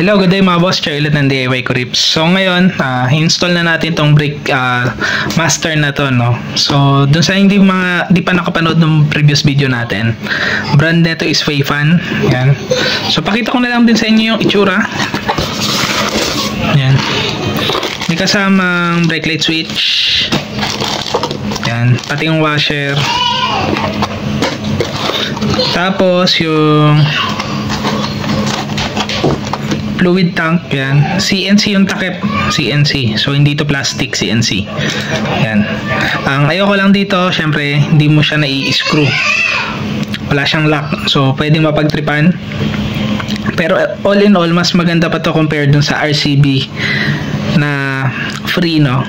Hello, good day mga boss. Chair ulit ng DIY Kurips. So ngayon, install na natin tong brake master na to, no? So dun sa hindi pa nakapanood ng previous video natin, brand nito is Feifan. Yan. So pakita ko na lang din sa inyo yung itsura. Yan. May kasamang brake light switch. Yan. Pati yung washer. Tapos yung fluid tank, yan. CNC yung takip, CNC. So hindi to plastic, CNC. Yan. Ang ayoko lang dito, syempre, hindi mo siya nai-screw. Wala siyang lock. So pwedeng mapagtripan. Pero all in all, mas maganda pa to compared dun sa RCB na free, no?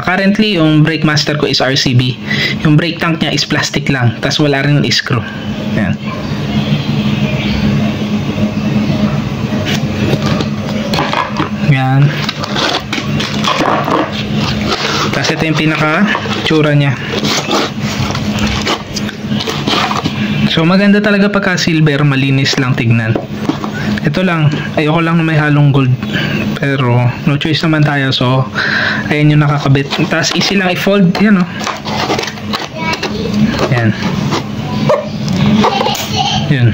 Currently, yung brake master ko is RCB. Yung brake tank niya is plastic lang. Tas wala rin screw. Yan. Yan. Tapos ito yung pinaka tsura niya. So maganda talaga pagka silver, malinis lang tignan. Ito lang, ayoko lang na may halong gold. Pero no choice naman tayo, so ayan yung nakakabit. Tapos easy lang i-fold, yan o. Yan. Yan.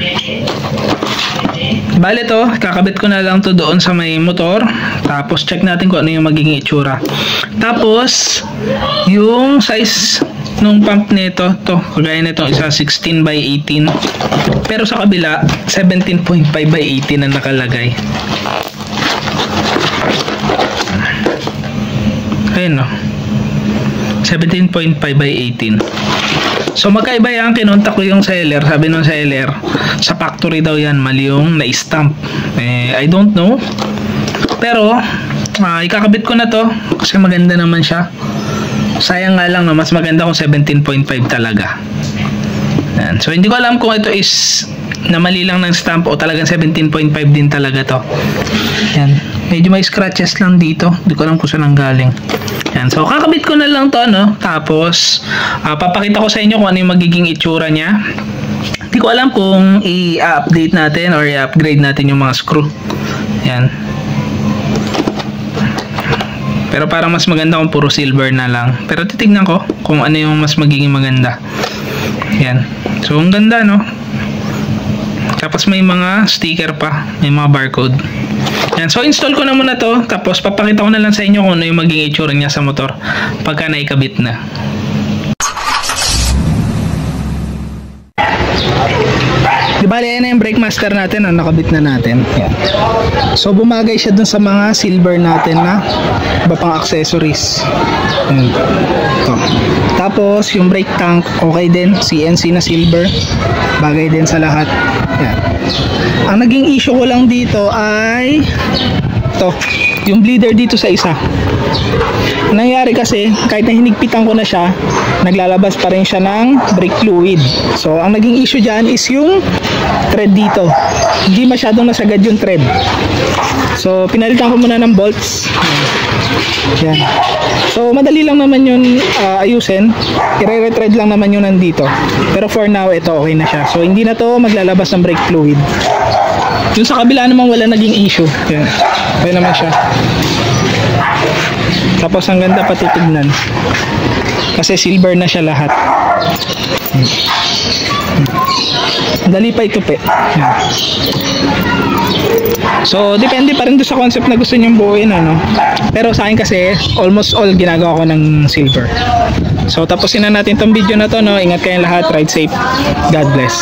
Bale to, kakabit ko na lang to doon sa may motor. Tapos check natin kung ano yung magiging itsura. Tapos yung size nung pump nito, to kagaya nito, isa 16 by 18. Pero sa kabila 17.5 by 18 na nakalagay. Ayun, no, 17.5 by 18. So magkaiba yan. Kinontak ko yung seller. Sabi nung seller, sa factory daw yan, mali yung na-stamp. I don't know. Pero ikakabit ko na to kasi maganda naman siya. Sayang nga lang, no, mas maganda kung 17.5 talaga. Yan. So hindi ko alam kung ito is na mali lang ng stamp o talagang 17.5 din talaga to. Yan. Medyo may scratches lang dito. Hindi ko alam kung saan ang galing. Yan. So kakabit ko na lang to, no? Tapos papakita ko sa inyo kung ano yung magiging itsura niya. Hindi ko alam kung i-update natin or i-upgrade natin yung mga screw. Yan. Pero parang mas maganda kung puro silver na lang. Pero titignan ko kung ano yung mas magiging maganda. Yan. So ang ganda, no? Tapos may mga sticker pa, may mga barcode. Yan. So install ko na muna to. Tapos papakita ko na lang sa inyo kung ano yung magiging itsura niya sa motor pagka naikabit na. Di ba, yan na yung brake master natin, nakabit na natin. Yan. So bumagay siya dun sa mga silver natin na iba pang accessories. Yan. Ito. Tapos yung brake tank, okay din, CNC na silver, bagay din sa lahat. Yan. Ang naging issue ko lang dito ay ito, yung bleeder dito sa isa. Nangyari kasi, kahit na hinigpitan ko na siya, naglalabas pa rin siya ng brake fluid. So ang naging issue dyan is yung thread dito. Hindi masyadong nasagad yung thread. So pinalitan ko muna ng bolts. Yan. So madali lang naman yun ayusin. I-re-thread lang naman yun nandito. Pero for now, ito okay na siya. So hindi na to maglalabas ng brake fluid. Yung sa kabila naman wala naging issue. Yan. Okay naman siya. Tapos ang ganda pati tignan. Kasi silver na siya lahat. Dali pa itupi. Yan. So depende pa rin doon sa concept na gusto nyong buuin, ano. Pero sa akin kasi almost all ginagawa ko ng silver. So tapusin na natin tong video na to, no. Ingat kayong lahat, ride safe. God bless.